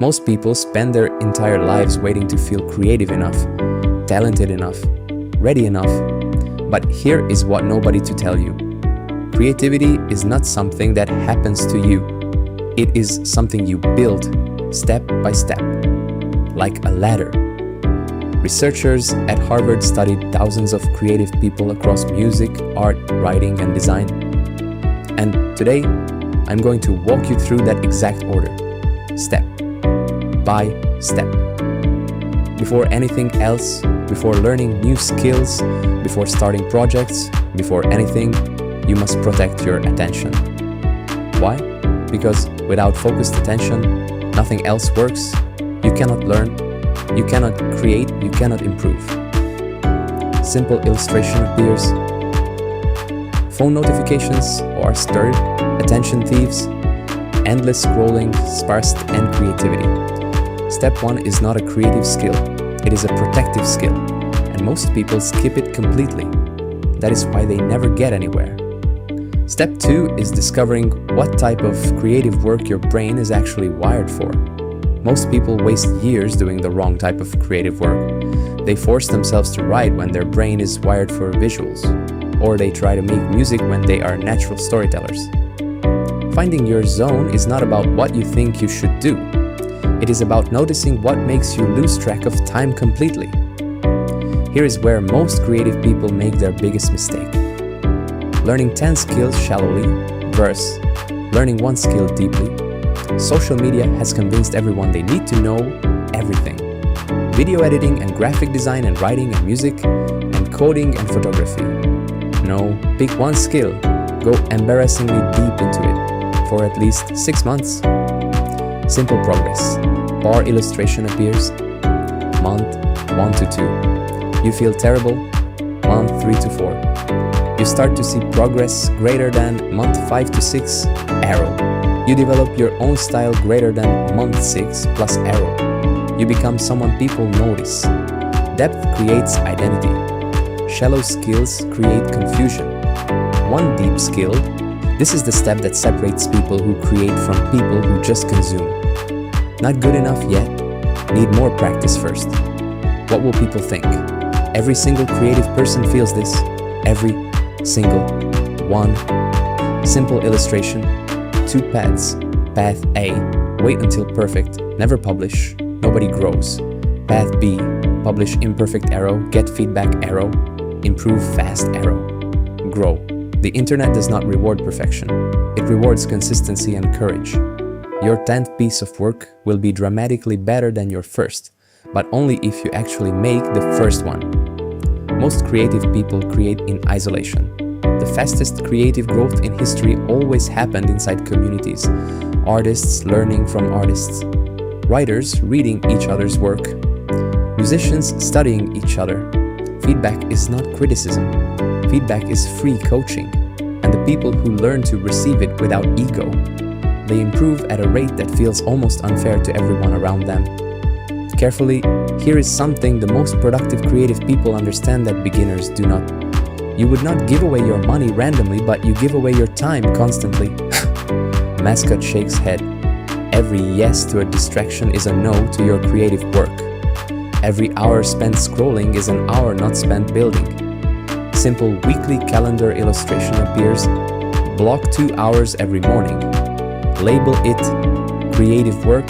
Most people spend their entire lives waiting to feel creative enough, talented enough, ready enough. But here is what nobody to tell you. Creativity is not something that happens to you. It is something you build step by step, like a ladder. Researchers at Harvard studied thousands of creative people across music, art, writing, and design. And today, I'm going to walk you through that exact order, step by step. Before anything else, before learning new skills, before starting projects, before anything, you must protect your attention. Why? Because without focused attention, nothing else works. You cannot learn, you cannot create, you cannot improve. Simple illustration appears. Phone notifications are stirred, attention thieves, endless scrolling sparse and creativity. Step 1 is not a creative skill, it is a protective skill, and most people skip it completely. That is why they never get anywhere. Step 2 is discovering what type of creative work your brain is actually wired for. Most people waste years doing the wrong type of creative work. They force themselves to write when their brain is wired for visuals, or they try to make music when they are natural storytellers. Finding your zone is not about what you think you should do. It is about noticing what makes you lose track of time completely. Here is where most creative people make their biggest mistake. Learning 10 skills shallowly versus learning one skill deeply. Social media has convinced everyone they need to know everything. Video editing and graphic design and writing and music and coding and photography. No, pick one skill, go embarrassingly deep into it for at least 6 months. Simple progress. Bar illustration appears. Month 1 to 2. You feel terrible. Month 3 to 4. You start to see progress greater than month 5 to 6. Arrow. You develop your own style greater than month 6 plus arrow. You become someone people notice. Depth creates identity. Shallow skills create confusion. One deep skill. This is the step that separates people who create from people who just consume. Not good enough yet. Need more practice first. What will people think? Every single creative person feels this. Every single one. Simple illustration. 2 paths. Path A. Wait until perfect. Never publish. Nobody grows. Path B. Publish imperfect arrow. Get feedback arrow. Improve fast arrow. Grow. The internet does not reward perfection. It rewards consistency and courage. Your 10th piece of work will be dramatically better than your first, but only if you actually make the first one. Most creative people create in isolation. The fastest creative growth in history always happened inside communities. Artists learning from artists. Writers reading each other's work. Musicians studying each other. Feedback is not criticism. Feedback is free coaching, and the people who learn to receive it without ego, they improve at a rate that feels almost unfair to everyone around them. Carefully, here is something the most productive creative people understand that beginners do not. You would not give away your money randomly, but you give away your time constantly. Mascot shakes head. Every yes to a distraction is a no to your creative work. Every hour spent scrolling is an hour not spent building. Simple weekly calendar illustration appears. Block 2 hours every morning. Label it creative work.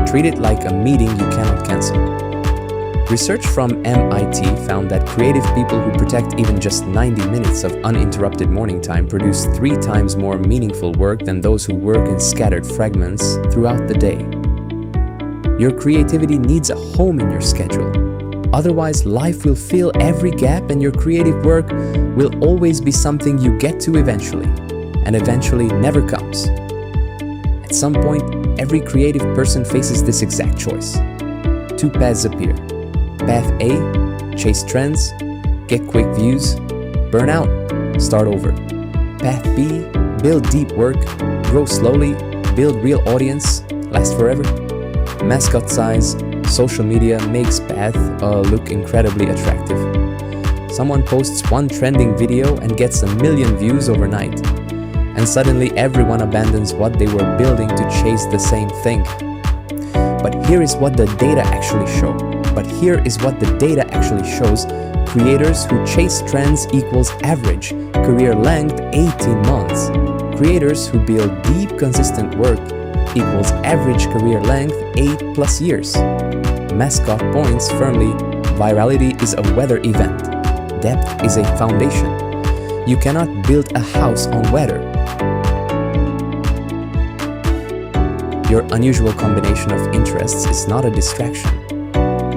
Treat it like a meeting you cannot cancel. Research from MIT found that creative people who protect even just 90 minutes of uninterrupted morning time produce 3 times more meaningful work than those who work in scattered fragments throughout the day. Your creativity needs a home in your schedule. Otherwise, life will fill every gap and your creative work will always be something you get to eventually, and eventually never comes. At some point, every creative person faces this exact choice. 2 paths appear. Path A, chase trends, get quick views, burn out, start over. Path B, build deep work, grow slowly, build real audience, last forever. Mascot size, social media makes path look incredibly attractive. Someone posts one trending video and gets 1 million views overnight. And suddenly everyone abandons what they were building to chase the same thing. Here is what the data actually show. But here is what the data actually shows. Creators who chase trends equals average career length 18 months. Creators who build deep, consistent work equals average career length 8+ years. Mascot points firmly, virality is a weather event. Depth is a foundation. You cannot build a house on weather. Your unusual combination of interests is not a distraction.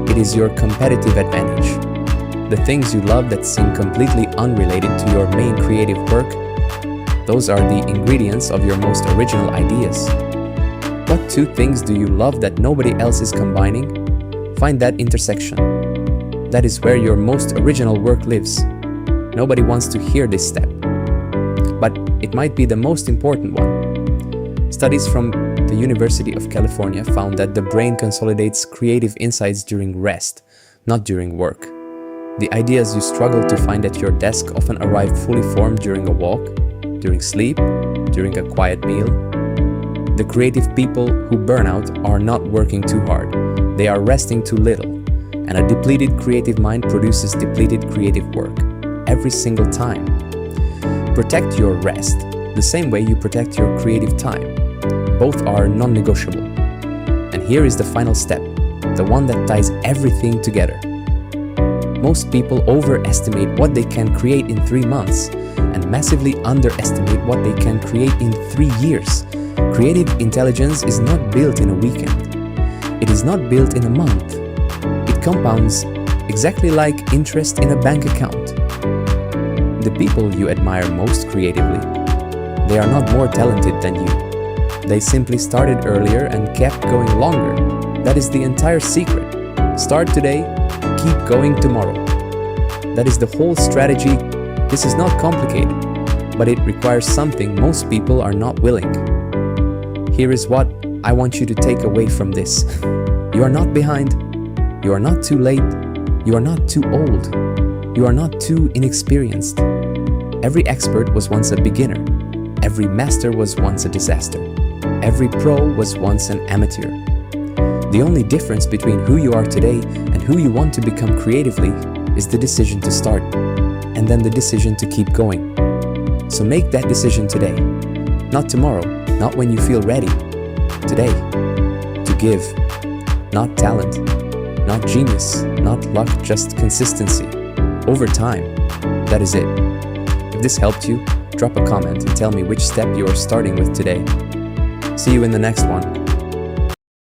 It is your competitive advantage. The things you love that seem completely unrelated to your main creative work, those are the ingredients of your most original ideas. What two things do you love that nobody else is combining? Find that intersection. That is where your most original work lives. Nobody wants to hear this step, but it might be the most important one. Studies from the University of California found that the brain consolidates creative insights during rest, not during work. The ideas you struggle to find at your desk often arrive fully formed during a walk, during sleep, during a quiet meal. The creative people who burn out are not working too hard, they are resting too little. And a depleted creative mind produces depleted creative work, every single time. Protect your rest, the same way you protect your creative time. Both are non-negotiable. And here is the final step, the one that ties everything together. Most people overestimate what they can create in 3 months and massively underestimate what they can create in 3 years. Creative intelligence is not built in a weekend. It is not built in a month. It compounds exactly like interest in a bank account. The people you admire most creatively, they are not more talented than you. They simply started earlier and kept going longer. That is the entire secret. Start today, keep going tomorrow. That is the whole strategy. This is not complicated, but it requires something most people are not willing. Here is what I want you to take away from this. You are not behind. You are not too late. You are not too old. You are not too inexperienced. Every expert was once a beginner. Every master was once a disaster. Every pro was once an amateur. The only difference between who you are today and who you want to become creatively is the decision to start, and then the decision to keep going. So make that decision today. Not tomorrow, not when you feel ready. Today. To give. Not talent, not genius, not luck, just consistency. Over time. That is it. If this helped you, drop a comment and tell me which step you are starting with today. See you in the next one.